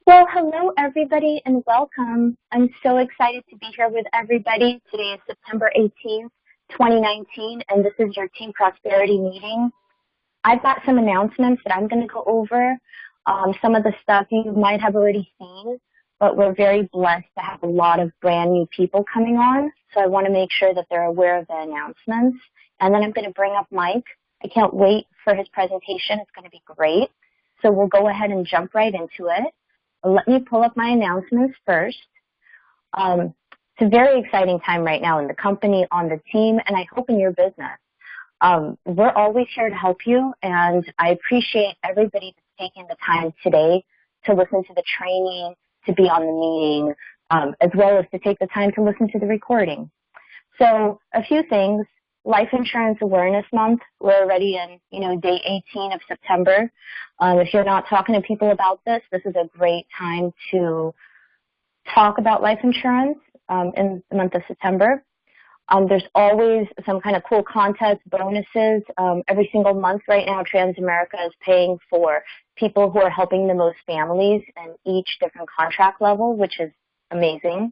Well, hello everybody and welcome. I'm so excited to be here with everybody. Today is September 18th, 2019, and this is your Team Prosperity meeting. I've got some announcements that I'm going to go over. Some of the stuff you might have already seen, but we're very blessed to have a lot of brand new people coming on, so I want to make sure that they're aware of the announcements. And then I'm going to bring up Mike. I can't wait for his presentation. It's going to be great. So we'll go ahead and jump right into it. Let me pull up my announcements first. It's a very exciting time right now in the company, on the team, and I hope in your business. We're always here to help you, and I appreciate everybody that's taking the time today to listen to the training, to be on the meeting, as well as to take the time to listen to the recording. So a few things. Life Insurance Awareness Month. We're already in, day 18 of September. If you're not talking to people about this, this is a great time to talk about life insurance in the month of September. There's always some kind of cool contests, bonuses. Every single month right now, Transamerica is paying for people who are helping the most families in each different contract level, which is amazing.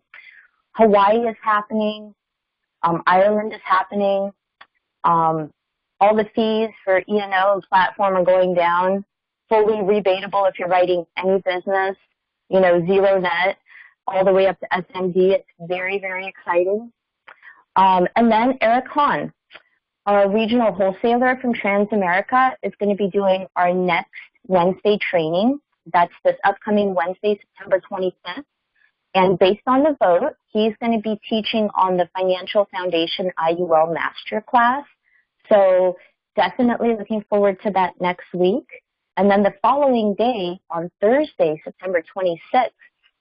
Hawaii is happening. Ireland is happening. All the fees for E&O and platform are going down, fully rebatable if you're writing any business, zero net, all the way up to SMD. It's very, very exciting. And then Eric Hahn, our regional wholesaler from Transamerica, is going to be doing our next Wednesday training. That's this upcoming Wednesday, September 25th. And based on the vote, he's going to be teaching on the Financial Foundation IUL Masterclass. So definitely looking forward to that next week. And then the following day, on Thursday, September 26th,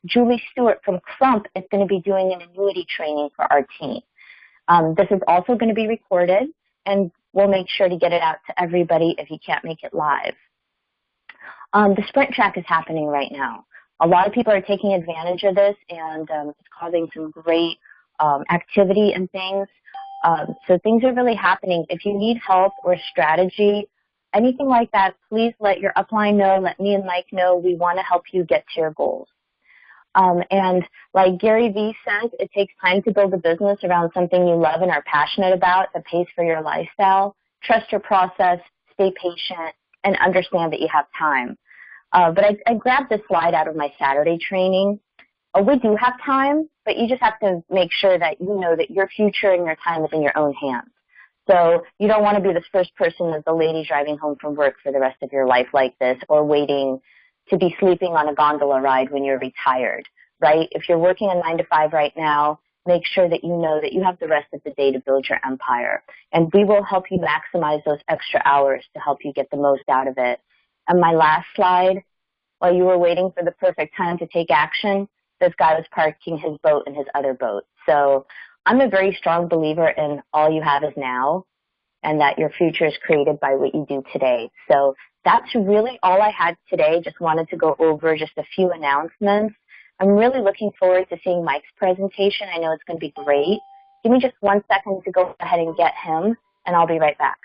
Julie Stewart from Crump is going to be doing an annuity training for our team. This is also going to be recorded, and we'll make sure to get it out to everybody if you can't make it live. The Sprint Track is happening right now. A lot of people are taking advantage of this, and it's causing some great activity and things. So things are really happening. If you need help or strategy, anything like that, please let your upline know, let me and Mike know. We want to help you get to your goals. And like Gary Vee says, it takes time to build a business around something you love and are passionate about that pays for your lifestyle. Trust your process, stay patient, and understand that you have time. But I grabbed this slide out of my Saturday training. We do have time, but you just have to make sure that you know that your future and your time is in your own hands. So you don't want to be this first person as the lady driving home from work for the rest of your life like this, or waiting to be sleeping on a gondola ride when you're retired, right? If you're working a 9-to-5 right now, make sure that you know that you have the rest of the day to build your empire. And we will help you maximize those extra hours to help you get the most out of it. And my last slide, while you were waiting for the perfect time to take action, this guy was parking his boat in his other boat. So I'm a very strong believer in all you have is now, and that your future is created by what you do today. So that's really all I had today. Just wanted to go over just a few announcements. I'm really looking forward to seeing Mike's presentation. I know it's going to be great. Give me just 1 second to go ahead and get him, and I'll be right back.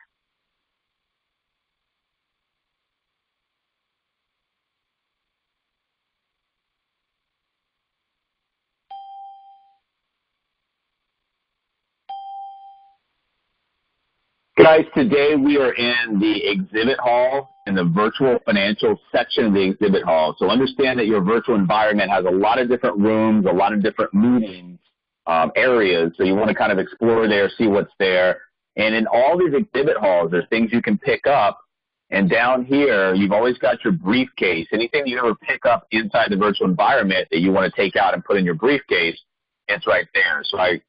Guys, today we are in the exhibit hall in the virtual financial section of the exhibit hall. So understand that your virtual environment has a lot of different rooms, a lot of different meetings areas. So you want to kind of explore there, see what's there. And in all these exhibit halls, there's things you can pick up. And down here, you've always got your briefcase. Anything you ever pick up inside the virtual environment that you want to take out and put in your briefcase, it's right there. So I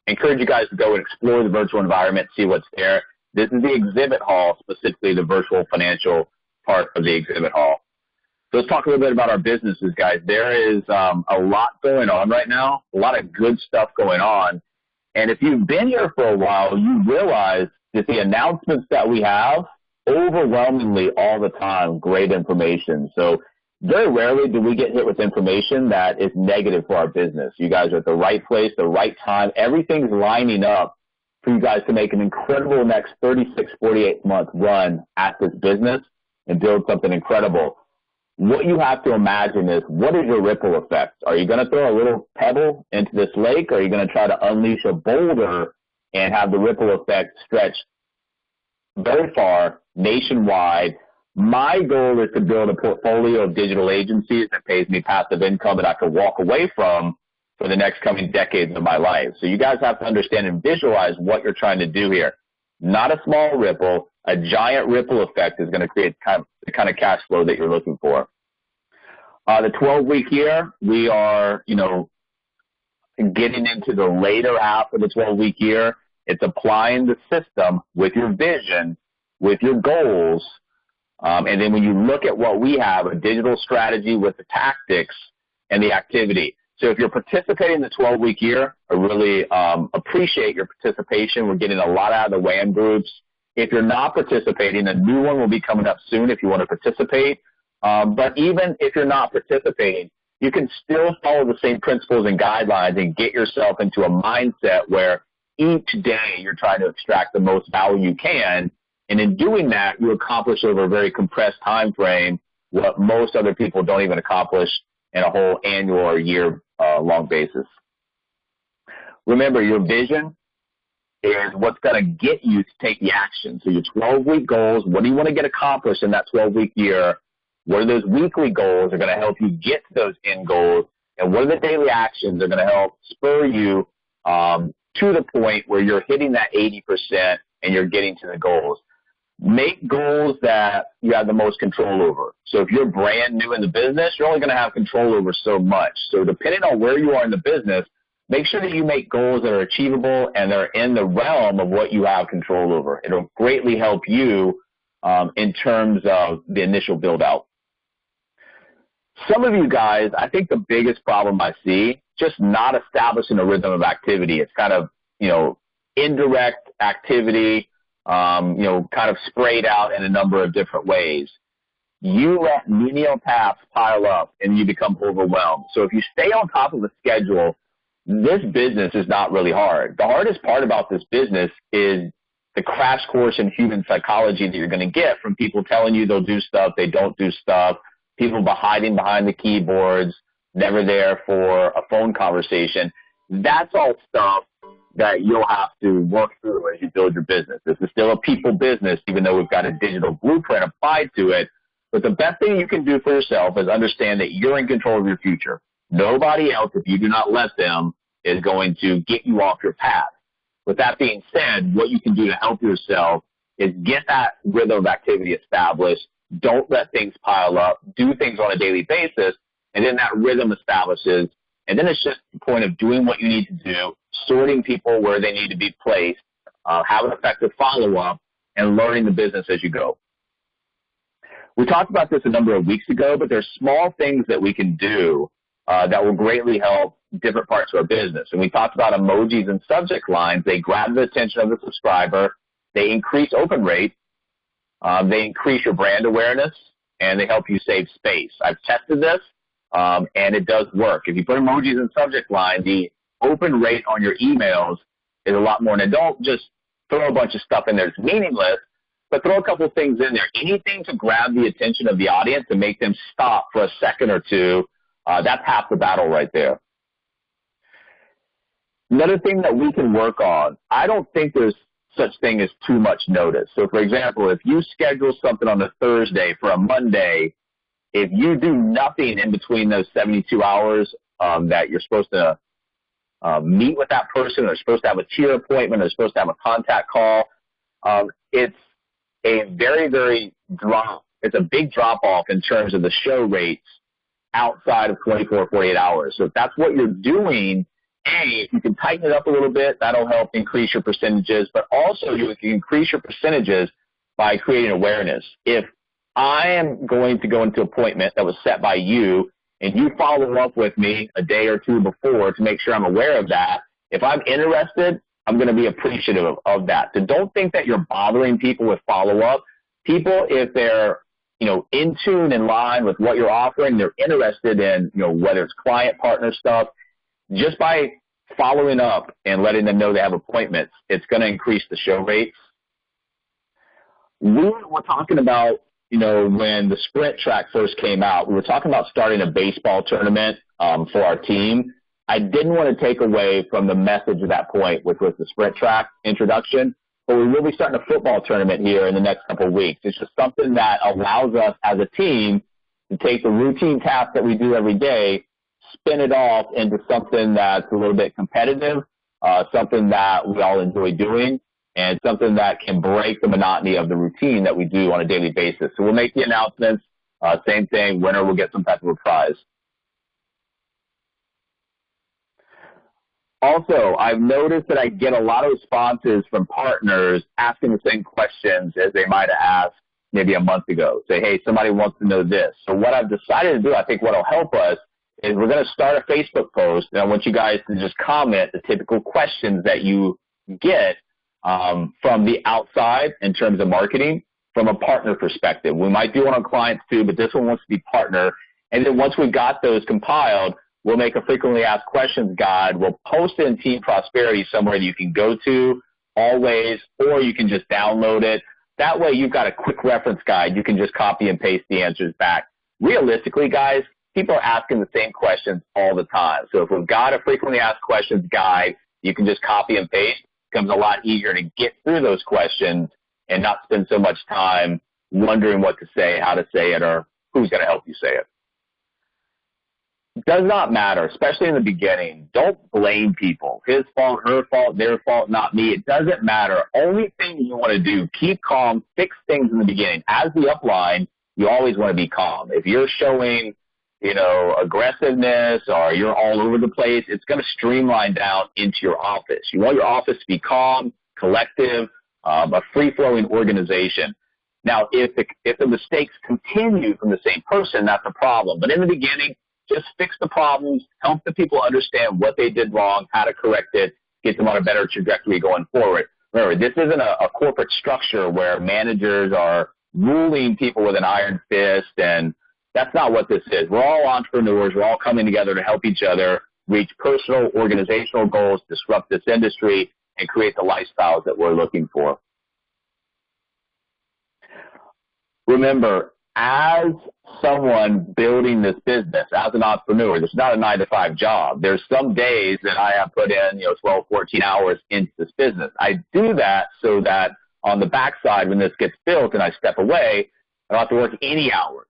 encourage you guys to go and explore the virtual environment, see what's there. This is the exhibit hall, specifically the virtual financial part of the exhibit hall. So let's talk a little bit about our businesses, guys. There is a lot going on right now, a lot of good stuff going on. And if you've been here for a while, you realize that the announcements that we have, overwhelmingly all the time, great information. So very rarely do we get hit with information that is negative for our business. You guys are at the right place, the right time. Everything's lining up for you guys to make an incredible next 36, 48-month run at this business and build something incredible. what you have to imagine is, what is your ripple effect? Are you going to throw a little pebble into this lake, or are you going to try to unleash a boulder and have the ripple effect stretch very far, nationwide? My goal is to build a portfolio of digital agencies that pays me passive income that I can walk away from for the next coming decades of my life. So you guys have to understand and visualize what you're trying to do here. Not a small ripple, a giant ripple effect is going to create the kind of cash flow that you're looking for. The 12-week year, we are, getting into the later half of the 12-week year. It's applying the system with your vision, with your goals. And then when you look at what we have, a digital strategy with the tactics and the activity. So if you're participating in the 12-week year, I really appreciate your participation. We're getting a lot out of the WAM groups. If you're not participating, a new one will be coming up soon if you want to participate. But even if you're not participating, you can still follow the same principles and guidelines and get yourself into a mindset where each day you're trying to extract the most value you can. And in doing that, you accomplish over a very compressed time frame what most other people don't even accomplish in a whole annual or year-long basis. Remember, your vision is what's going to get you to take the action. So your 12-week goals, what do you want to get accomplished in that 12-week year? What are those weekly goals that are going to help you get to those end goals? And what are the daily actions that are going to help spur you to the point where you're hitting that 80% and you're getting to the goals? Make goals that you have the most control over. So if you're brand new in the business, you're only going to have control over so much. So depending on where you are in the business, make sure that you make goals that are achievable and they're in the realm of what you have control over. It'll greatly help you in terms of the initial build-out. Some of you guys, I think the biggest problem I see, just not establishing a rhythm of activity. It's kind of, indirect activity, kind of sprayed out in a number of different ways. You let menial tasks pile up and you become overwhelmed. So if you stay on top of a schedule, this business is not really hard. The hardest part about this business is the crash course in human psychology that you're going to get from people telling you they'll do stuff, they don't do stuff, people hiding behind the keyboards, never there for a phone conversation. That's all stuff that you'll have to work through as you build your business. This is still a people business, even though we've got a digital blueprint applied to it. But the best thing you can do for yourself is understand that you're in control of your future. Nobody else, if you do not let them, is going to get you off your path. With that being said, what you can do to help yourself is get that rhythm of activity established. Don't let things pile up. Do things on a daily basis, and then that rhythm establishes. And then it's just the point of doing what you need to do, sorting people where they need to be placed, have an effective follow-up, and learning the business as you go. We talked about this a number of weeks ago, but there's small things that we can do that will greatly help different parts of our business. And we talked about emojis and subject lines. They grab the attention of the subscriber. They increase open rate. They increase your brand awareness, and they help you save space. I've tested this, and it does work. If you put emojis in subject line, the open rate on your emails is a lot more. And don't just throw a bunch of stuff in there that's meaningless, but throw a couple of things in there. Anything to grab the attention of the audience and make them stop for a second or two, that's half the battle right there. Another thing that we can work on, I don't think there's such thing as too much notice. So, for example, if you schedule something on a Thursday for a Monday, if you do nothing in between those 72 hours that you're supposed to meet with that person, or supposed to have a tier appointment, or supposed to have a contact call, it's a it's a big drop-off in terms of the show rates outside of 24 or 48 hours. So if that's what you're doing, if you can tighten it up a little bit, that'll help increase your percentages, but also you can increase your percentages by creating awareness. If I am going to go into an appointment that was set by you, and you follow up with me a day or two before to make sure I'm aware of that, if I'm interested, I'm going to be appreciative of that. So don't think that you're bothering people with follow-up. People, if they're in tune, in line with what you're offering, they're interested in, whether it's client partner stuff, just by following up and letting them know they have appointments, it's going to increase the show rates. We're talking about, when the sprint track first came out, we were talking about starting a baseball tournament for our team. I didn't want to take away from the message at that point, which was the sprint track introduction, but we will be starting a football tournament here in the next couple of weeks. It's just something that allows us as a team to take the routine tasks that we do every day, spin it off into something that's a little bit competitive, something that we all enjoy doing, and something that can break the monotony of the routine that we do on a daily basis. So we'll make the announcements. Same thing, winner will get some type of a prize. Also, I've noticed that I get a lot of responses from partners asking the same questions as they might have asked maybe a month ago. Say, hey, somebody wants to know this. So what I've decided to do, I think what will help us, is we're going to start a Facebook post, and I want you guys to just comment the typical questions that you get from the outside in terms of marketing, from a partner perspective. We might do one on clients too, but this one wants to be partner. And then once we've got those compiled, we'll make a frequently asked questions guide. We'll post it in Team Prosperity somewhere that you can go to always, or you can just download it. That way you've got a quick reference guide. You can just copy and paste the answers back. Realistically, guys, people are asking the same questions all the time. So if we've got a frequently asked questions guide, you can just copy and paste. It becomes a lot easier to get through those questions and not spend so much time wondering what to say, how to say it, or who's going to help you say it. It does not matter, especially in the beginning. Don't blame people. His fault, her fault, their fault, not me. It doesn't matter. Only thing you want to do, keep calm, fix things in the beginning. As the upline, you always want to be calm. If you're showing aggressiveness, or you're all over the place, it's going to streamline down into your office. You want your office to be calm, collective, a free-flowing organization. Now, if the mistakes continue from the same person, that's a problem. But in the beginning, just fix the problems, help the people understand what they did wrong, how to correct it, get them on a better trajectory going forward. Remember, this isn't a corporate structure where managers are ruling people with an iron fist, and that's not what this is. We're all entrepreneurs. We're all coming together to help each other reach personal, organizational goals, disrupt this industry, and create the lifestyles that we're looking for. Remember, as someone building this business, as an entrepreneur, this is not a 9-to-5 job. There's some days that I have put in 12, 14 hours into this business. I do that so that on the backside, when this gets built and I step away, I don't have to work any hours.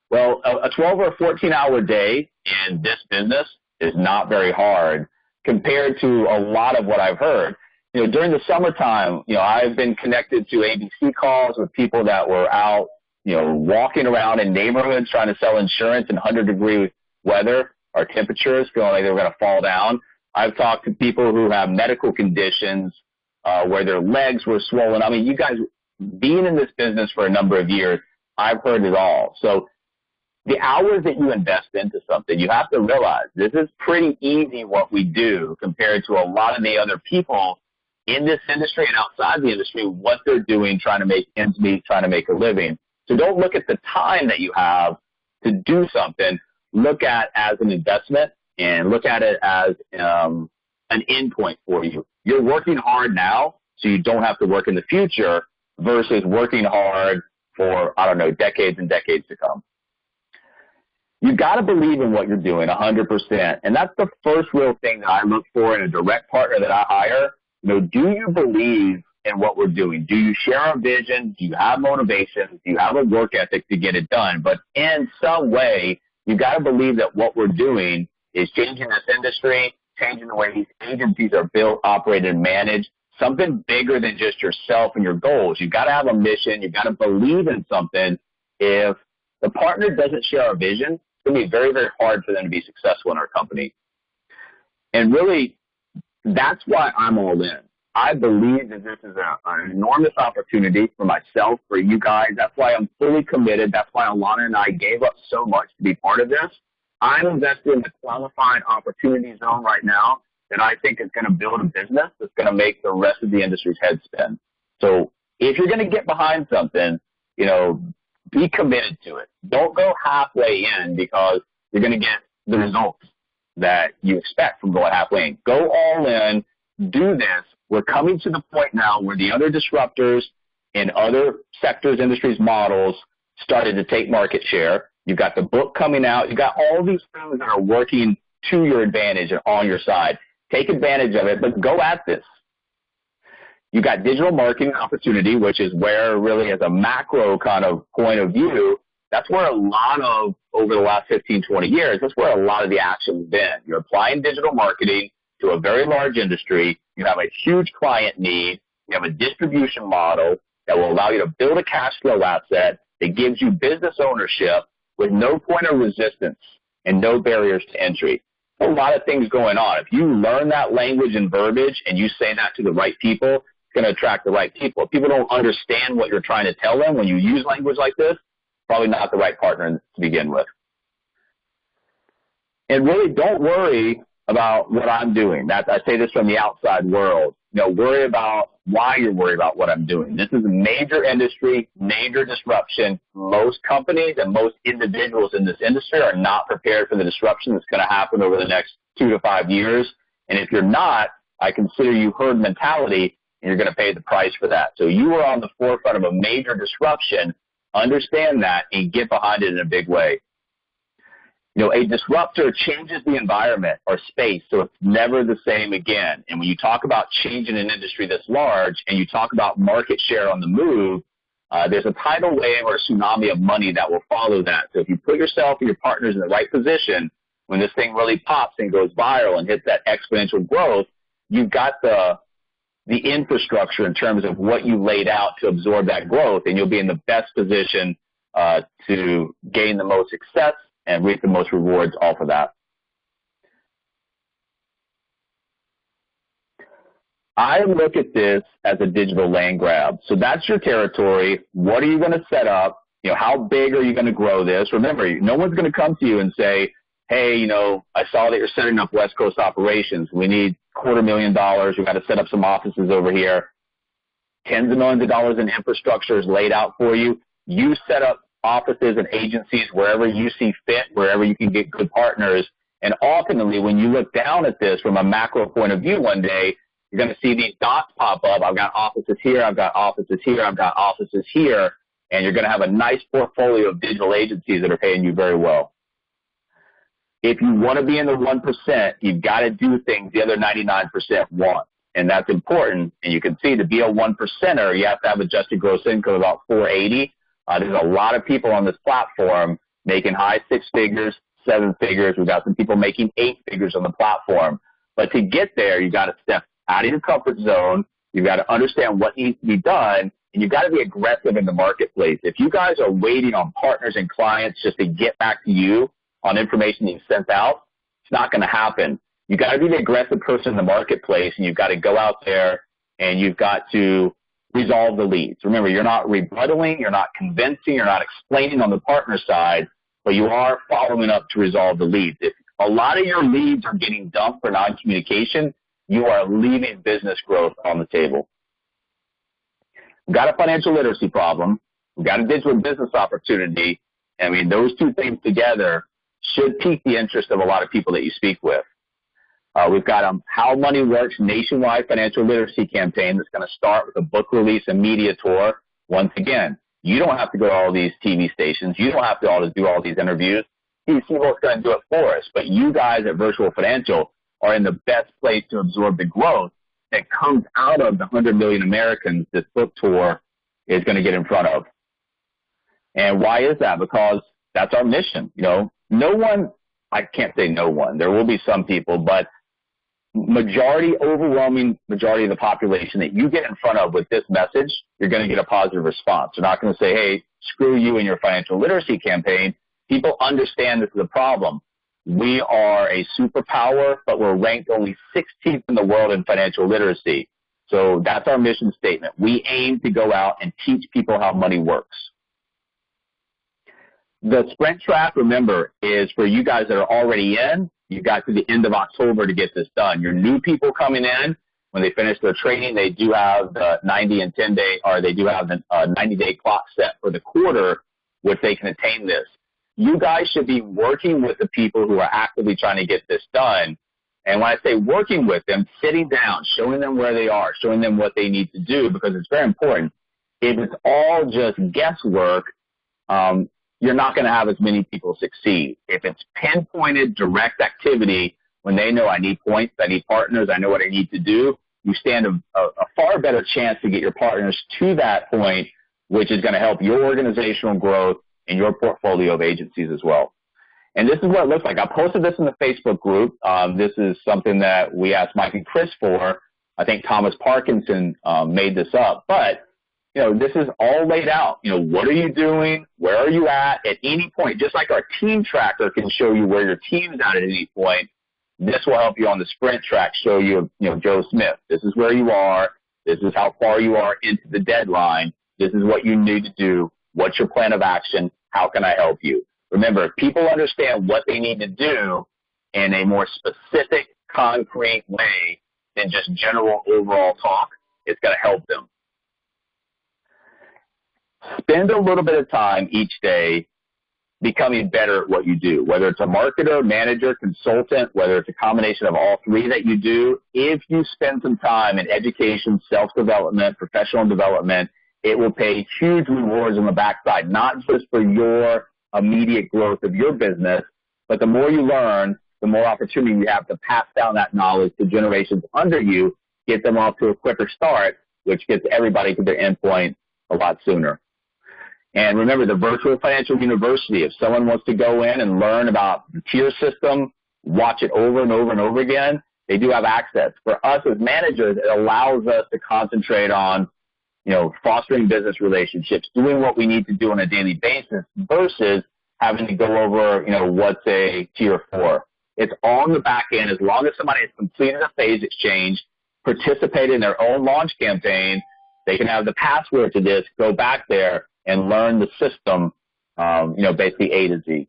Well, a 12 or 14-hour day in this business is not very hard compared to a lot of what I've heard. During the summertime, I've been connected to ABC calls with people that were out, walking around in neighborhoods trying to sell insurance in 100-degree weather or temperatures, feeling like they were going to fall down. I've talked to people who have medical conditions where their legs were swollen. I mean, you guys, being in this business for a number of years, I've heard it all. So the hours that you invest into something, you have to realize this is pretty easy what we do compared to a lot of the other people in this industry and outside the industry, what they're doing, trying to make ends meet, trying to make a living. So don't look at the time that you have to do something. Look at it as an investment and look at it as an end point for you. You're working hard now, so you don't have to work in the future versus working hard for, decades and decades to come. You've got to believe in what you're doing 100%. And that's the first real thing that I look for in a direct partner that I hire. Do you believe in what we're doing? Do you share our vision? Do you have motivation? Do you have a work ethic to get it done? But in some way, you've got to believe that what we're doing is changing this industry, changing the way these agencies are built, operated, and managed, something bigger than just yourself and your goals. You've got to have a mission. You've got to believe in something. If the partner doesn't share our vision, it's going to be very, very hard for them to be successful in our company. And really, that's why I'm all in. I believe that this is an enormous opportunity for myself, for you guys. That's why I'm fully committed. That's why Alana and I gave up so much to be part of this. I'm invested in the qualified opportunity zone right now that I think is going to build a business that's going to make the rest of the industry's head spin. So if you're going to get behind something, be committed to it. Don't go halfway in because you're going to get the results that you expect from going halfway in. Go all in. Do this. We're coming to the point now where the other disruptors in other sectors, industries, models started to take market share. You've got the book coming out. You've got all these things that are working to your advantage and on your side. Take advantage of it, but go at this. You've got digital marketing opportunity, which is where really as a macro kind of point of view, that's where a lot of, over the last 15, 20 years, that's where a lot of the action's been. You're applying digital marketing to a very large industry. You have a huge client need. You have a distribution model that will allow you to build a cash flow asset that gives you business ownership with no point of resistance and no barriers to entry. A lot of things going on. If you learn that language and verbiage and you say that to the right people, it's going to attract the right people. If people don't understand what you're trying to tell them when you use language like this, probably not the right partner to begin with. And really don't worry about what I'm doing. I say this from the outside world. Worry about why you're worried about what I'm doing. This is a major industry, major disruption. Most companies and most individuals in this industry are not prepared for the disruption that's going to happen over the next 2 to 5 years. And if you're not, I consider you herd mentality, and you're going to pay the price for that. So you are on the forefront of a major disruption. Understand that and get behind it in a big way. A disruptor changes the environment or space so it's never the same again. And when you talk about changing an industry that's large and you talk about market share on the move, there's a tidal wave or a tsunami of money that will follow that. So if you put yourself and your partners in the right position, when this thing really pops and goes viral and hits that exponential growth, you've got the infrastructure in terms of what you laid out to absorb that growth, and you'll be in the best position to gain the most success and reap the most rewards off of that. I look at this as a digital land grab. So that's your territory. What are you going to set up? How big are you going to grow this? Remember, no one's going to come to you and say, hey, I saw that you're setting up West Coast operations. We need $250,000. We've got to set up some offices over here. Tens of millions of dollars in infrastructure is laid out for you. You set up offices and agencies wherever you see fit, wherever you can get good partners. And ultimately, when you look down at this from a macro point of view one day, you're going to see these dots pop up. I've got offices here. I've got offices here. I've got offices here. And you're going to have a nice portfolio of digital agencies that are paying you very well. If you want to be in the 1%, you've got to do things the other 99% want. And that's important. And you can see to be a 1%er, you have to have adjusted gross income of about 480. There's a lot of people on this platform making high 6 figures, 7 figures. We've got some people making 8 figures on the platform. But to get there, you've got to step out of your comfort zone. You've got to understand what needs to be done, and you've got to be aggressive in the marketplace. If you guys are waiting on partners and clients just to get back to you on information you've sent out, it's not going to happen. You've got to be the aggressive person in the marketplace, and you've got to go out there and you've got to resolve the leads. Remember, you're not rebuttaling, you're not convincing, you're not explaining on the partner side, but you are following up to resolve the leads. If a lot of your leads are getting dumped for non-communication, you are leaving business growth on the table. We've got a financial literacy problem. We've got a digital business opportunity. I mean, those two things together should pique the interest of a lot of people that you speak with. We've got a How Money Works nationwide financial literacy campaign that's going to start with a book release and media tour. Once again, you don't have to go to all these TV stations. You don't have to do all these interviews. TCBO's going to do it for us. But you guys at Virtual Financial are in the best place to absorb the growth that comes out of the 100 million Americans this book tour is going to get in front of. And why is that? Because that's our mission. No one, I can't say no one. There will be some people, but overwhelming majority of the population that you get in front of with this message, you're going to get a positive response. They're not going to say, hey, screw you and your financial literacy campaign. People understand this is a problem. We are a superpower, but we're ranked only 16th in the world in financial literacy. So that's our mission statement. We aim to go out and teach people how money works. The sprint track, remember, is for you guys that are already in. You've got to the end of October to get this done. Your new people coming in, when they finish their training, they do have the 90-day clock set for the quarter, which they can attain this. You guys should be working with the people who are actively trying to get this done. And when I say working with them, sitting down, showing them where they are, showing them what they need to do, because it's very important. If it's all just guesswork, you're not going to have as many people succeed. If it's pinpointed, direct activity, when they know I need points, I need partners, I know what I need to do, you stand a far better chance to get your partners to that point, which is going to help your organizational growth and your portfolio of agencies as well. And this is what it looks like. I posted this in the Facebook group. This is something that we asked Mike and Chris for. I think Thomas Parkinson made this up. But, this is all laid out. What are you doing? Where are you at any point? Just like our team tracker can show you where your team's at any point, this will help you on the sprint track, show you, Joe Smith. This is where you are. This is how far you are into the deadline. This is what you need to do. What's your plan of action? How can I help you? Remember, if people understand what they need to do in a more specific, concrete way than just general overall talk, it's going to help them. Spend a little bit of time each day becoming better at what you do, whether it's a marketer, manager, consultant, whether it's a combination of all three that you do. If you spend some time in education, self-development, professional development, it will pay huge rewards on the backside, not just for your immediate growth of your business, but the more you learn, the more opportunity you have to pass down that knowledge to generations under you, get them off to a quicker start, which gets everybody to their endpoint a lot sooner. And remember, the Virtual Financial University, if someone wants to go in and learn about the tier system, watch it over and over and over again, they do have access. For us as managers, it allows us to concentrate on, fostering business relationships, doing what we need to do on a daily basis versus having to go over, what's a tier 4. It's on the back end. As long as somebody has completed a phase exchange, participated in their own launch campaign, they can have the password to this, go back there, and learn the system, basically A to Z.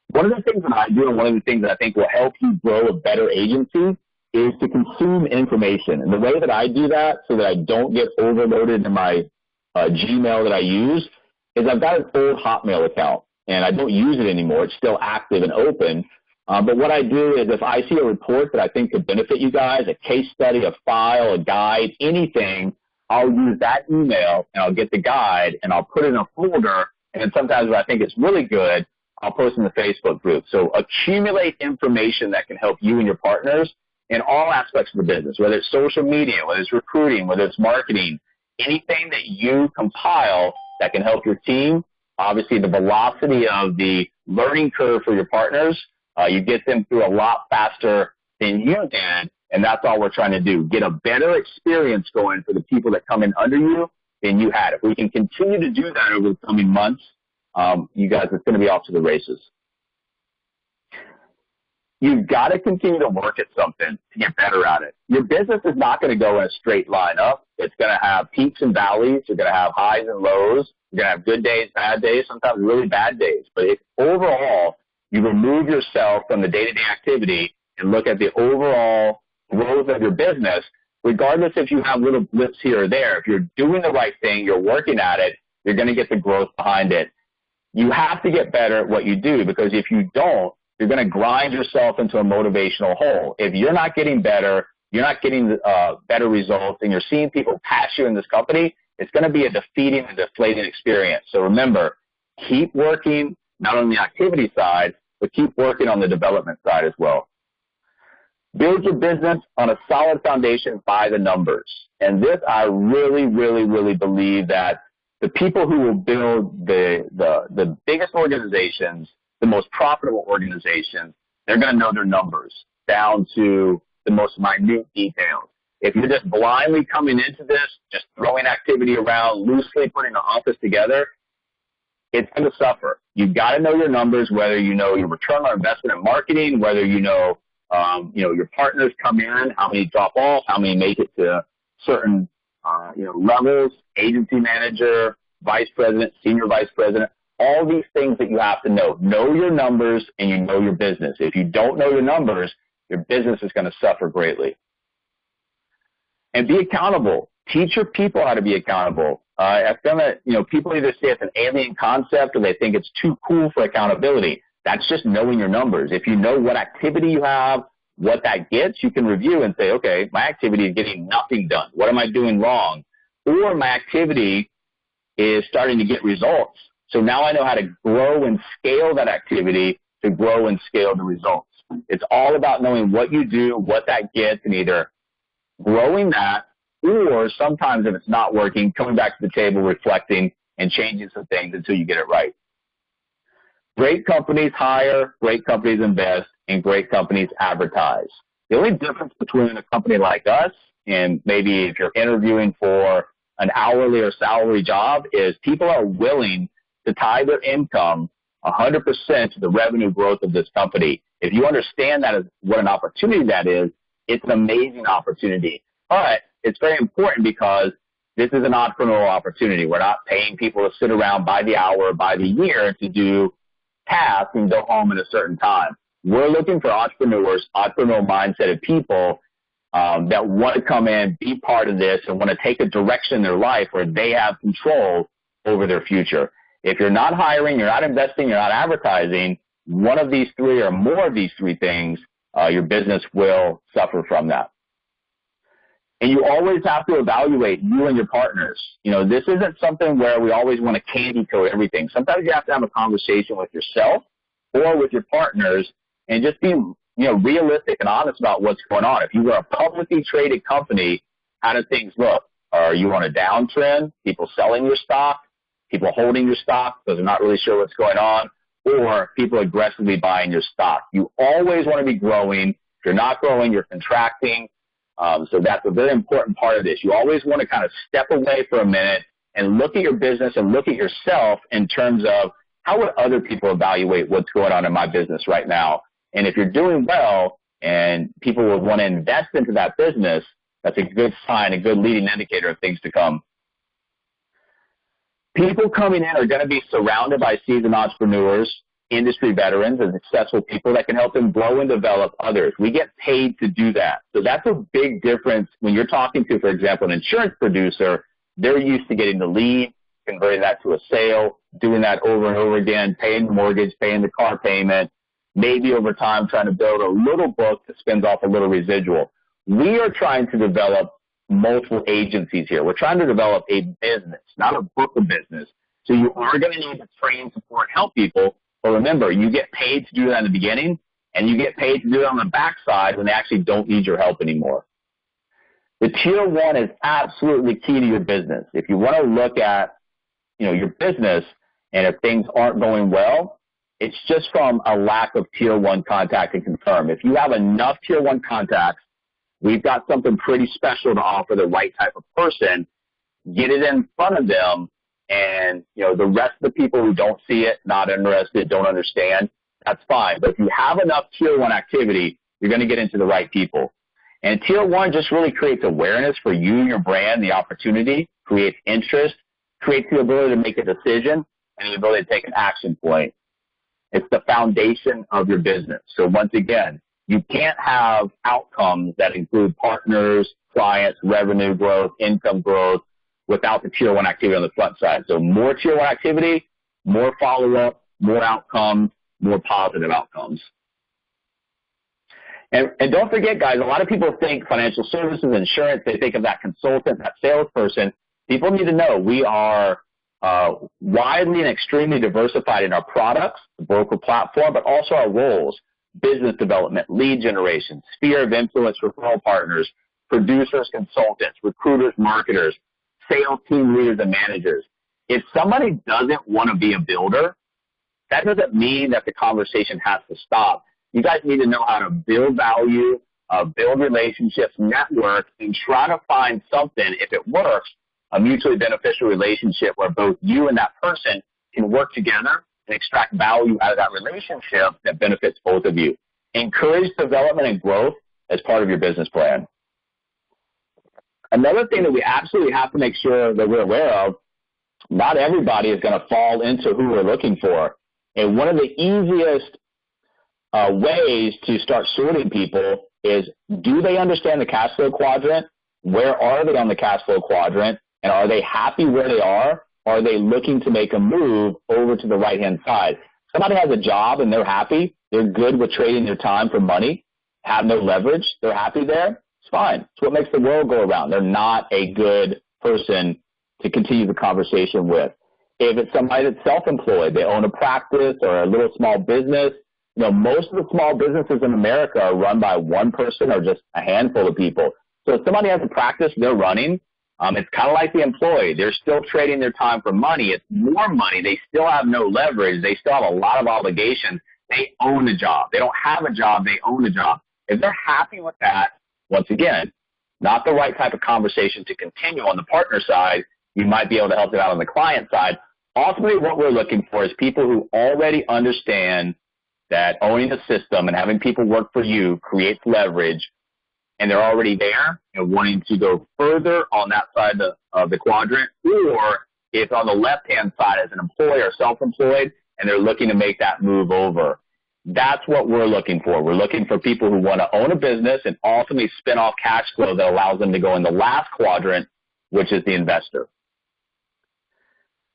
One of the things that I do and one of the things that I think will help you grow a better agency is to consume information. And the way that I do that so that I don't get overloaded in my Gmail that I use is I've got an old Hotmail account, and I don't use it anymore. It's still active and open. But what I do is if I see a report that I think could benefit you guys, a case study, a file, a guide, anything, I'll use that email and I'll get the guide and I'll put it in a folder, and then sometimes when I think it's really good, I'll post in the Facebook group. So accumulate information that can help you and your partners in all aspects of the business, whether it's social media, whether it's recruiting, whether it's marketing, anything that you compile that can help your team. Obviously, the velocity of the learning curve for your partners, you get them through a lot faster than you did. And that's all we're trying to do. Get a better experience going for the people that come in under you than you had. If we can continue to do that over the coming months, you guys, it's going to be off to the races. You've got to continue to work at something to get better at it. Your business is not going to go in a straight line up. It's going to have peaks and valleys. You're going to have highs and lows. You're going to have good days, bad days, sometimes really bad days. But if overall you remove yourself from the day-to-day activity and look at the overall growth of your business, regardless if you have little blips here or there, if you're doing the right thing, you're working at it, you're going to get the growth behind it. You have to get better at what you do, because if you don't, you're going to grind yourself into a motivational hole. If you're not getting better, you're not getting better results, and you're seeing people pass you in this company, it's going to be a defeating and deflating experience. So remember, keep working not on the activity side, but keep working on the development side as well. Build your business on a solid foundation by the numbers. And this, I really, really, really believe that the people who will build the biggest organizations, the most profitable organizations, they're going to know their numbers down to the most minute details. If you're just blindly coming into this, just throwing activity around, loosely putting the office together, it's going to suffer. You've got to know your numbers, whether you know your return on investment in marketing, whether you know your partners come in, how many drop off, how many make it to certain, levels, agency manager, vice president, senior vice president, all these things that you have to know. Know your numbers and you know your business. If you don't know your numbers, your business is going to suffer greatly. And be accountable. Teach your people how to be accountable. I've done it, people either say it's an alien concept or they think it's too cool for accountability. That's just knowing your numbers. If you know what activity you have, what that gets, you can review and say, okay, my activity is getting nothing done. What am I doing wrong? Or my activity is starting to get results. So now I know how to grow and scale that activity to grow and scale the results. It's all about knowing what you do, what that gets, and either growing that, or sometimes if it's not working, coming back to the table, reflecting, and changing some things until you get it right. Great companies hire, great companies invest, and great companies advertise. The only difference between a company like us and maybe if you're interviewing for an hourly or salary job is people are willing to tie their income 100% to the revenue growth of this company. If you understand that as what an opportunity that is, it's an amazing opportunity. But it's very important because this is an entrepreneurial opportunity. We're not paying people to sit around by the hour or by the year to do tasks and go home at a certain time. We're looking for entrepreneurs, entrepreneurial mindset people that want to come in, be part of this, and want to take a direction in their life where they have control over their future. If you're not hiring, you're not investing, you're not advertising, one of these three or more of these three things, your business will suffer from that. And you always have to evaluate you and your partners. You know, this isn't something where we always want to candy coat everything. Sometimes you have to have a conversation with yourself or with your partners and just be, realistic and honest about what's going on. If you were a publicly traded company, how do things look? Are you on a downtrend? People selling your stock? People holding your stock because they're not really sure what's going on? Or people aggressively buying your stock? You always want to be growing. If you're not growing, you're contracting. So that's a very important part of this. You always want to kind of step away for a minute and look at your business and look at yourself in terms of how would other people evaluate what's going on in my business right now? And if you're doing well and people would want to invest into that business, that's a good sign, a good leading indicator of things to come. People coming in are going to be surrounded by seasoned entrepreneurs, industry veterans, and successful people that can help them grow and develop others. We get paid to do that. So that's a big difference when you're talking to, for example, an insurance producer. They're used to getting the lead, converting that to a sale, doing that over and over again, paying the mortgage, paying the car payment, maybe over time trying to build a little book that spins off a little residual. We are trying to develop multiple agencies here. We're trying to develop a business, not a book of business. So you are going to need to train, support, help people. But remember, you get paid to do that in the beginning, and you get paid to do it on the backside when they actually don't need your help anymore. The tier one is absolutely key to your business. If you want to look at, your business, and if things aren't going well, it's just from a lack of tier one contact and confirm. If you have enough tier one contacts, we've got something pretty special to offer the right type of person. Get it in front of them. And, the rest of the people who don't see it, not interested, don't understand, that's fine. But if you have enough tier one activity, you're going to get into the right people. And tier one just really creates awareness for you, your brand, the opportunity, creates interest, creates the ability to make a decision, and the ability to take an action point. It's the foundation of your business. So once again, you can't have outcomes that include partners, clients, revenue growth, income growth, without the tier one activity on the front side. So more tier one activity, more follow-up, more outcomes, more positive outcomes. And don't forget, guys, a lot of people think financial services, insurance, they think of that consultant, that salesperson. People need to know we are widely and extremely diversified in our products, the broker platform, but also our roles, business development, lead generation, sphere of influence, referral partners, producers, consultants, recruiters, marketers, sales team leaders and managers. If somebody doesn't want to be a builder, that doesn't mean that the conversation has to stop. You guys need to know how to build value, build relationships, network, and try to find something, if it works, a mutually beneficial relationship where both you and that person can work together and extract value out of that relationship that benefits both of you. Encourage development and growth as part of your business plan. Another thing that we absolutely have to make sure that we're aware of, not everybody is going to fall into who we're looking for. And one of the easiest ways to start sorting people is, do they understand the cash flow quadrant? Where are they on the cash flow quadrant? And are they happy where they are? Or are they looking to make a move over to the right-hand side? Somebody has a job and they're happy. They're good with trading their time for money, have no leverage. They're happy there. It's fine. It's what makes the world go around. They're not a good person to continue the conversation with. If it's somebody that's self-employed, they own a practice or a little small business, most of the small businesses in America are run by one person or just a handful of people. So if somebody has a practice they're running, it's kind of like the employee. They're still trading their time for money. It's more money. They still have no leverage. They still have a lot of obligations. They own the job. They don't have a job. They own the job. If they're happy with that, once again, not the right type of conversation to continue on the partner side. You might be able to help them out on the client side. Ultimately, what we're looking for is people who already understand that owning a system and having people work for you creates leverage, and they're already there and wanting to go further on that side of the quadrant, or it's on the left-hand side as an employee or self-employed, and they're looking to make that move over. That's what we're looking for. We're looking for people who want to own a business and ultimately spin off cash flow that allows them to go in the last quadrant, which is the investor.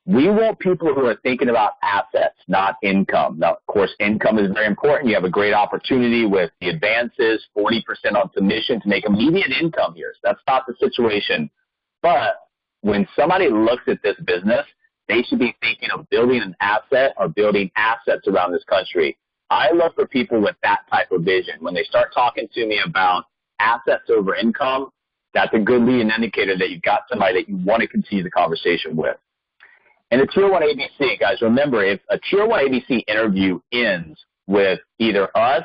We want people who are thinking about assets, not income. Now, of course, income is very important. You have a great opportunity with the advances, 40% on commission to make immediate income here. So that's not the situation. But when somebody looks at this business, they should be thinking of building an asset or building assets around this country. I look for people with that type of vision. When they start talking to me about assets over income, that's a good leading indicator that you've got somebody that you want to continue the conversation with. And a Tier 1 ABC, guys, remember, if a Tier 1 ABC interview ends with either us,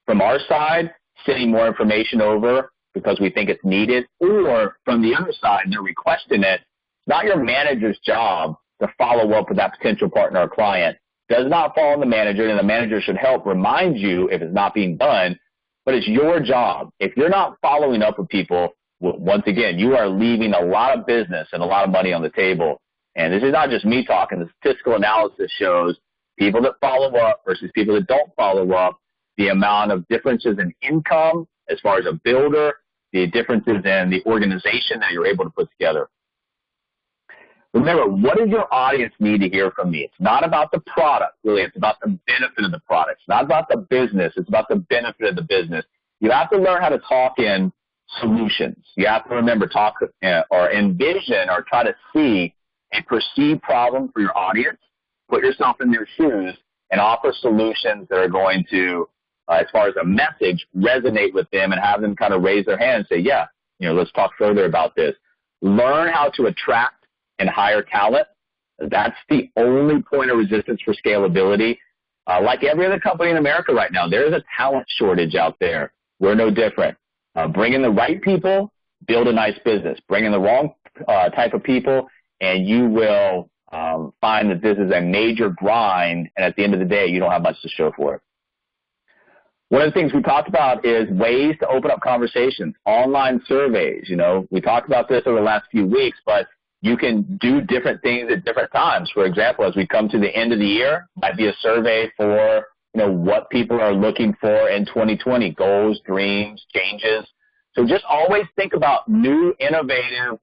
from our side, sending more information over because we think it's needed, or from the other side, they're requesting it, it's not your manager's job to follow up with that potential partner or client. Does not fall on the manager, and the manager should help remind you if it's not being done, but it's your job. If you're not following up with people, once again, you are leaving a lot of business and a lot of money on the table. And this is not just me talking. The statistical analysis shows people that follow up versus people that don't follow up, the amount of differences in income as far as a builder, the differences in the organization that you're able to put together. Remember, what does your audience need to hear from me? It's not about the product, really. It's about the benefit of the product. It's not about the business. It's about the benefit of the business. You have to learn how to talk in solutions. You have to remember, talk or envision or try to see a perceived problem for your audience, put yourself in their shoes, and offer solutions that are going to, as far as a message, resonate with them and have them kind of raise their hand and say, yeah, let's talk further about this. Learn how to attract and hire talent. That's the only point of resistance for scalability. Like every other company in America right now, there's a talent shortage out there. We're no different. Bring in the right people, build a nice business. Bring in the wrong type of people, and you will find that this is a major grind, and at the end of the day, you don't have much to show for it. One of the things we talked about is ways to open up conversations, online surveys. We talked about this over the last few weeks, but you can do different things at different times. For example, as we come to the end of the year, might be a survey for what people are looking for in 2020, goals, dreams, changes. So just always think about new, innovative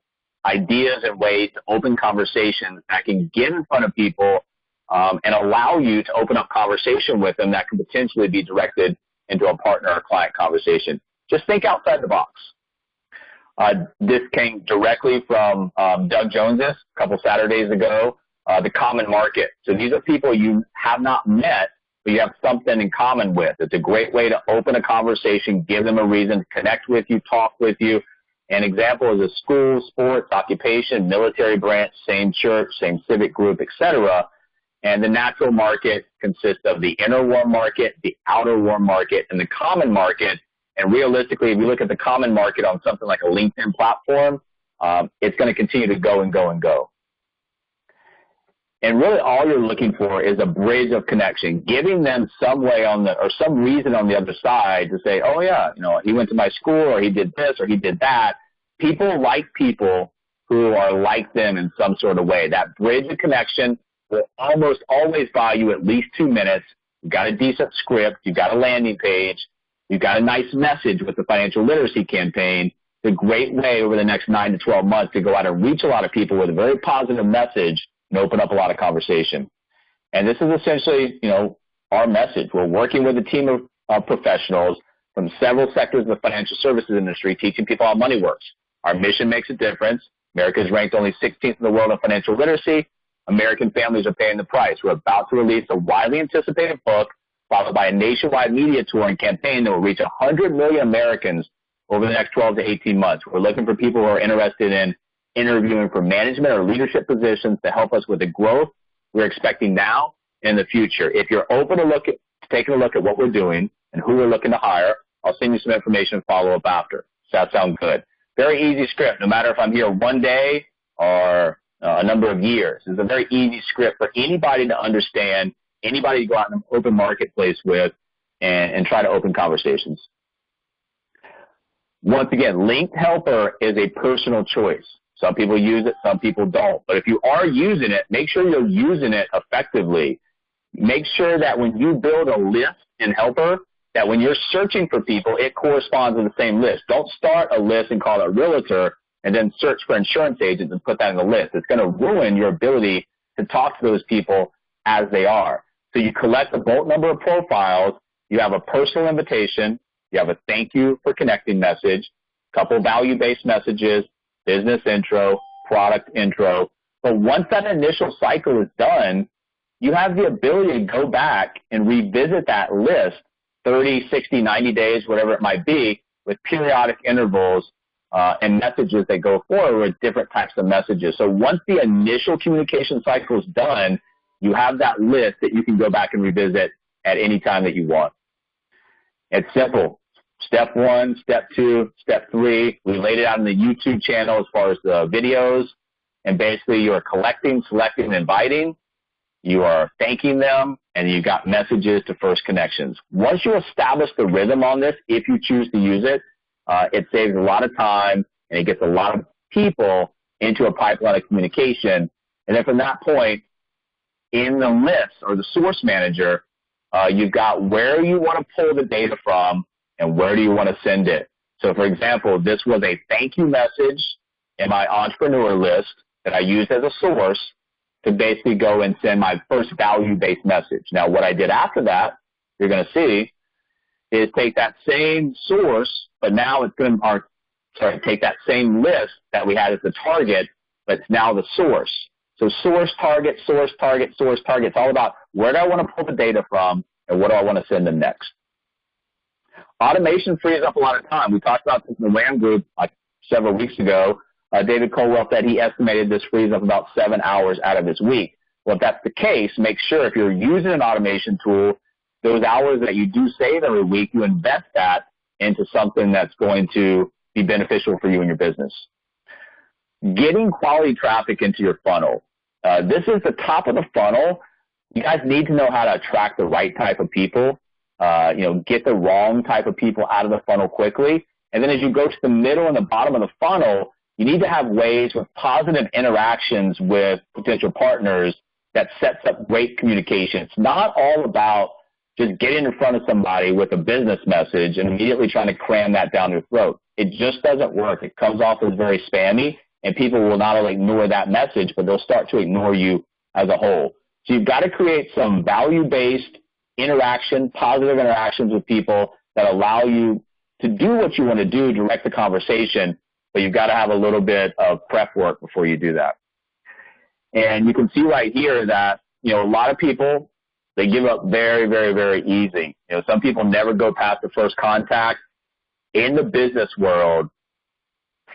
ideas and ways to open conversations that can get in front of people and allow you to open up conversation with them that can potentially be directed into a partner or client conversation. Just think outside the box. This came directly from Doug Jones's a couple Saturdays ago, the common market. So these are people you have not met, but you have something in common with. It's a great way to open a conversation, give them a reason to connect with you, talk with you. An example is a school, sports, occupation, military branch, same church, same civic group, etc. And the natural market consists of the inner warm market, the outer warm market, and the common market. And realistically, if you look at the common market on something like a LinkedIn platform, it's going to continue to go and go and go. And really all you're looking for is a bridge of connection, giving them some way or some reason on the other side to say, oh yeah, he went to my school, or he did this, or he did that. People like people who are like them in some sort of way. That bridge of connection will almost always buy you at least 2 minutes. You've got a decent script. You've got a landing page. You've got a nice message with the financial literacy campaign. It's a great way over the next 9 to 12 months to go out and reach a lot of people with a very positive message and open up a lot of conversation. And this is essentially, our message. We're working with a team of professionals from several sectors of the financial services industry, teaching people how money works. Our mission makes a difference. America is ranked only 16th in the world on financial literacy. American families are paying the price. We're about to release a widely anticipated book, followed by a nationwide media touring campaign that will reach 100 million Americans over the next 12 to 18 months. We're looking for people who are interested in interviewing for management or leadership positions to help us with the growth we're expecting now and in the future. If you're open to taking a look at what we're doing and who we're looking to hire, I'll send you some information and follow up after. Does that sound good? Very easy script, no matter if I'm here one day or a number of years. It's a very easy script for anybody to understand, anybody to go out in an open marketplace with and try to open conversations. Once again, linked helper is a personal choice. Some people use it, some people don't. But if you are using it, make sure you're using it effectively. Make sure that when you build a list in helper, that when you're searching for people, it corresponds to the same list. Don't start a list and call it realtor and then search for insurance agents and put that in the list. It's going to ruin your ability to talk to those people as they are. So you collect a bulk number of profiles. You have a personal invitation. You have a thank you for connecting message, couple value-based messages, business intro, product intro. But once that initial cycle is done, you have the ability to go back and revisit that list 30, 60, 90 days, whatever it might be, with periodic intervals and messages that go forward with different types of messages. So once the initial communication cycle is done, you have that list that you can go back and revisit at any time that you want. It's simple. Step 1, Step 2, Step 3. We laid it out in the YouTube channel as far as the videos. And basically you are collecting, selecting, and inviting. You are thanking them, and you got messages to first connections. Once you establish the rhythm on this, if you choose to use it, it saves a lot of time, and it gets a lot of people into a pipeline of communication. And then from that point, in the list or the source manager, you've got where you want to pull the data from and where do you want to send it. So, for example, this was a thank you message in my entrepreneur list that I used as a source to basically go and send my first value-based message. Now, what I did after that, you're going to see, is take that same source, but now it's going to take that same list that we had as the target, but it's now the source. So source, target, source, target, source, target. It's all about where do I want to pull the data from and what do I want to send them next. Automation frees up a lot of time. We talked about this in the WAM group several weeks ago. David Colwell said he estimated this frees up about 7 hours out of his week. Well, if that's the case, make sure if you're using an automation tool, those hours that you do save every week, you invest that into something that's going to be beneficial for you and your business. Getting quality traffic into your funnel. This is the top of the funnel. You guys need to know how to attract the right type of people, get the wrong type of people out of the funnel quickly. And then as you go to the middle and the bottom of the funnel, you need to have ways with positive interactions with potential partners that sets up great communication. It's not all about just getting in front of somebody with a business message and immediately trying to cram that down their throat. It just doesn't work. It comes off as very spammy, and people will not only ignore that message, but they'll start to ignore you as a whole. So you've got to create some value-based interaction, positive interactions with people that allow you to do what you want to do, direct the conversation, but you've got to have a little bit of prep work before you do that. And you can see right here that, a lot of people, they give up very, very, very easy. Some people never go past the first contact. In the business world,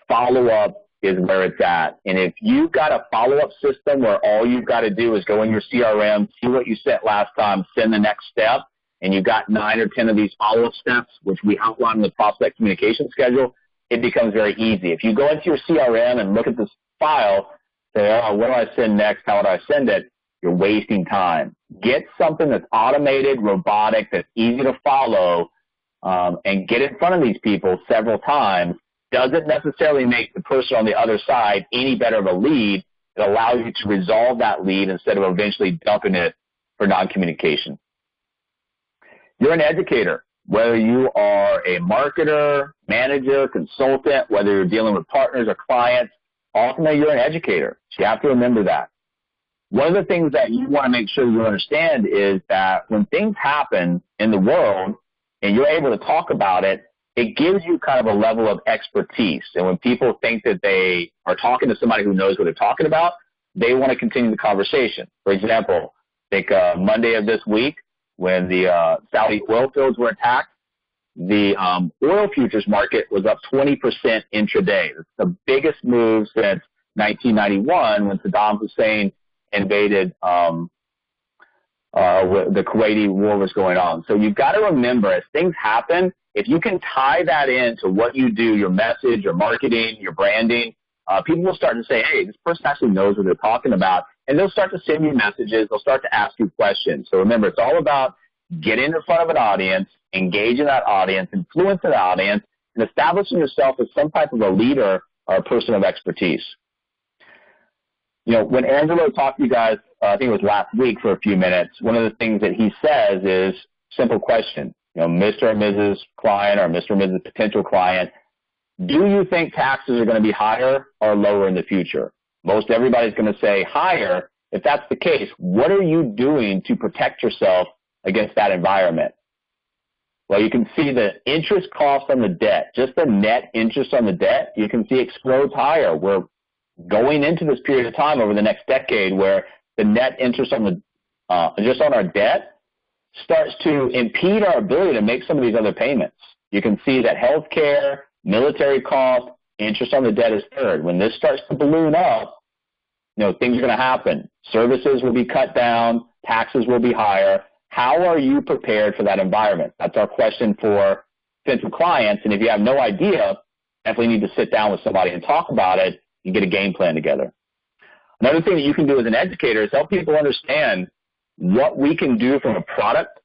follow-up is where it's at. And if you've got a follow-up system where all you've got to do is go in your CRM, see what you sent last time, send the next step, and you've got 9 or 10 of these follow-up steps, which we outline in the prospect communication schedule, it becomes very easy. If you go into your CRM and look at this file, say, what do I send next? How do I send it? You're wasting time. Get something that's automated, robotic, that's easy to follow, and get in front of these people several times. Doesn't necessarily make the person on the other side any better of a lead. It allows you to resolve that lead instead of eventually dumping it for non-communication. You're an educator. Whether you are a marketer, manager, consultant, whether you're dealing with partners or clients, ultimately you're an educator. So you have to remember that. One of the things that you want to make sure you understand is that when things happen in the world and you're able to talk about it, it gives you kind of a level of expertise. And when people think that they are talking to somebody who knows what they're talking about, they want to continue the conversation. For example, think Monday of this week when the Saudi oil fields were attacked, the oil futures market was up 20% intraday. It's the biggest move since 1991 when Saddam Hussein invaded the Kuwaiti war was going on. So you've got to remember, as things happen, if you can tie that into what you do, your message, your marketing, your branding, people will start to say, hey, this person actually knows what they're talking about, and they'll start to send you messages. They'll start to ask you questions. So remember, it's all about getting in front of an audience, engaging that audience, influencing the audience, and establishing yourself as some type of a leader or a person of expertise. You know, when Angelo talked to you guys, I think it was last week for a few minutes, one of the things that he says is simple question. You know, Mr. or Mrs. Client or Mr. or Mrs. potential client, do you think taxes are going to be higher or lower in the future? Most everybody's going to say higher. If that's the case, what are you doing to protect yourself against that environment? Well, you can see the interest cost on the debt, just the net interest on the debt, you can see explodes higher. We're going into this period of time over the next decade where the net interest on the just on our debt starts to impede our ability to make some of these other payments. You can see that healthcare, military cost, interest on the debt is third. When this starts to balloon up, you know, things are going to happen. Services will be cut down, taxes will be higher. How are you prepared for that environment? That's our question for potential clients. And if you have no idea, definitely need to sit down with somebody and talk about it and get a game plan together. Another thing that you can do as an educator is help people understand what we can do from a product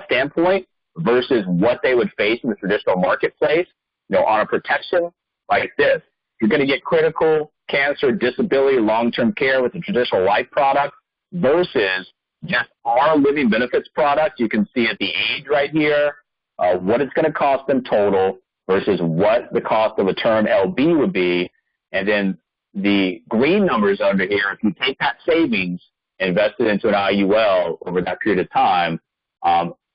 standpoint versus what they would face in the traditional marketplace. You know, on a protection like this, you're going to get critical, cancer, disability, long-term care with a traditional life product versus just our living benefits product. You can see at the age right here, what it's going to cost them total versus what the cost of a term LB would be. And then the green numbers under here, if you take that savings, invest it into an IUL over that period of time,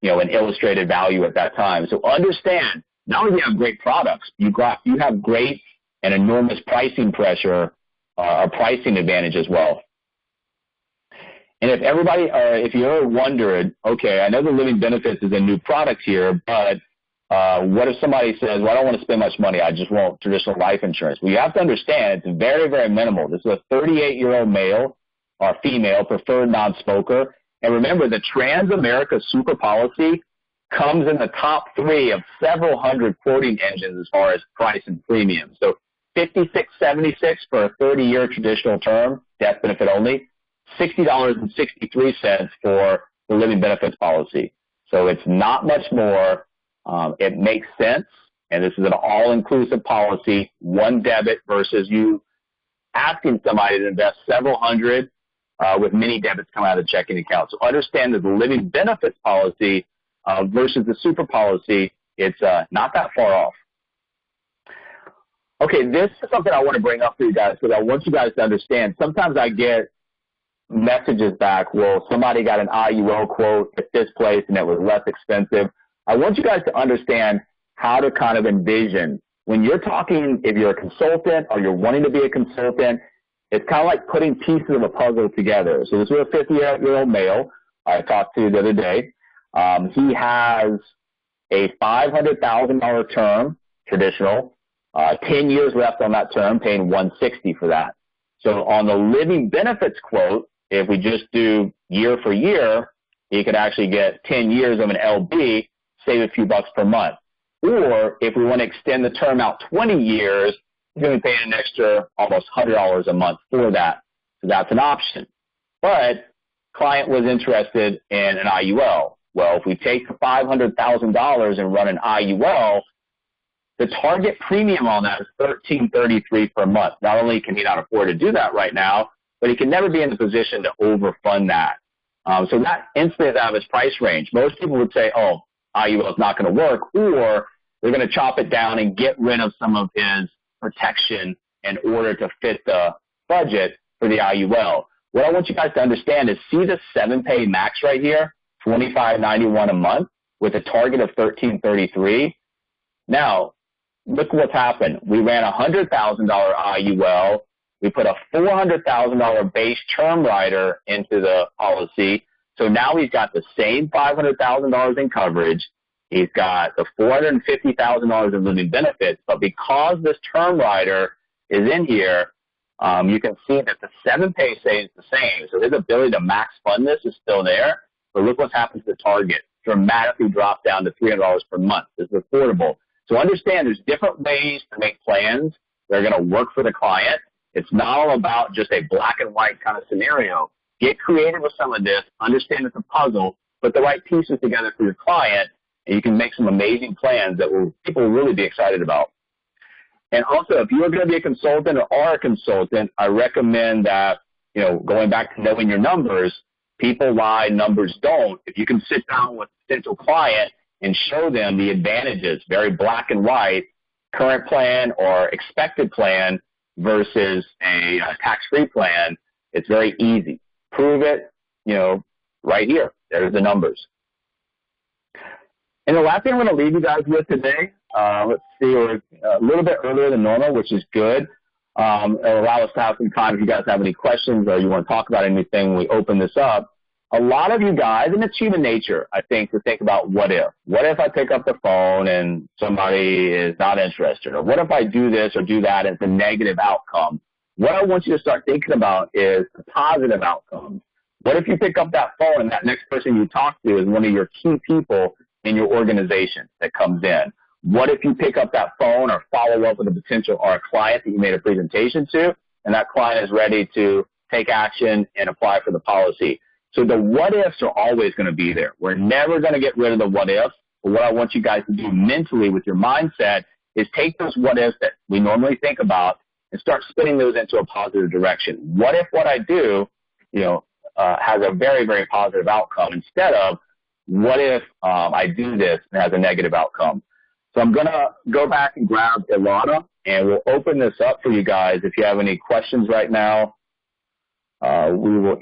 you know, an illustrated value at that time. So understand, not only do you have great products, you have great and enormous pricing pressure or pricing advantage as well. And if everybody, if you ever wondered, okay, I know the living benefits is a new product here, but what if somebody says, well, I don't want to spend much money, I just want traditional life insurance? Well, you have to understand it's very, very minimal. This is a 38-year-old male or female, preferred non-smoker. And remember, the Transamerica Super Policy comes in the top 3 of several hundred quoting engines as far as price and premium. So $56.76 for a 30-year traditional term, death benefit only, $60.63 for the living benefits policy. So it's not much more. It makes sense, and this is an all-inclusive policy, one debit versus you asking somebody to invest several hundred with many debits coming out of the checking account. So understand that the living benefits policy versus the super policy, it's not that far off. Okay, this is something I want to bring up for you guys because I want you guys to understand. Sometimes I get messages back, well, somebody got an IUL quote at this place and it was less expensive. I want you guys to understand how to kind of envision when you're talking, if you're a consultant or you're wanting to be a consultant, it's kind of like putting pieces of a puzzle together. So this is a 50-year-old male I talked to the other day. He has a $500,000 term, traditional, 10 years left on that term, paying $160 for that. So on the living benefits quote, if we just do year for year, he could actually get 10 years of an LB, save a few bucks per month. Or if we want to extend the term out 20 years, he's going to be paying an extra almost $100 a month for that. So that's an option. But client was interested in an IUL. Well, if we take the $500,000 and run an IUL, the target premium on that is $1,333 per month. Not only can he not afford to do that right now, but he can never be in the position to overfund that. So that instantly is out of his price range. Most people would say, oh, IUL is not going to work, or they're going to chop it down and get rid of some of his protection in order to fit the budget for the IUL. What I want you guys to understand is see the 7-pay max right here, $25.91 a month with a target of $1,333. Now, look what's happened. We ran a $100,000 IUL We put a $400,000 base term rider into the policy. So now he's got the same $500,000 in coverage. He's got the $450,000 in living benefits, but because this term rider is in here, you can see that the 7-pay stays the same. So his ability to max fund this is still there, but look what's happened to the target. Dramatically dropped down to $300 per month. This is affordable. So understand there's different ways to make plans that are going to work for the client. It's not all about just a black and white kind of scenario. Get creative with some of this. Understand it's a puzzle. Put the right pieces together for your client, and you can make some amazing plans that people will really be excited about. And also, if you're going to be a consultant or are a consultant, I recommend that, going back to knowing your numbers, people lie, numbers don't. If you can sit down with a potential client and show them the advantages, very black and white, current plan or expected plan versus a tax-free plan, it's very easy. Prove it, right here. There's the numbers. And the last thing I'm going to leave you guys with today, let's see, we're a little bit earlier than normal, which is good. It'll allow us to have some time if you guys have any questions or you want to talk about anything when we open this up. A lot of you guys, and it's human nature, I think, to think about what if. What if I pick up the phone and somebody is not interested? Or what if I do this or do that and it's a negative outcome? What I want you to start thinking about is the positive outcomes. What if you pick up that phone and that next person you talk to is one of your key people in your organization that comes in? What if you pick up that phone or follow up with a potential or a client that you made a presentation to, and that client is ready to take action and apply for the policy? So the what ifs are always going to be there. We're never going to get rid of the what ifs. But what I want you guys to do mentally with your mindset is take those what ifs that we normally think about and start spinning those into a positive direction. What if what I do, has a very, very positive outcome instead of what if I do this and has a negative outcome? So I'm going to go back and grab Ilana, and we'll open this up for you guys. If you have any questions right now, we will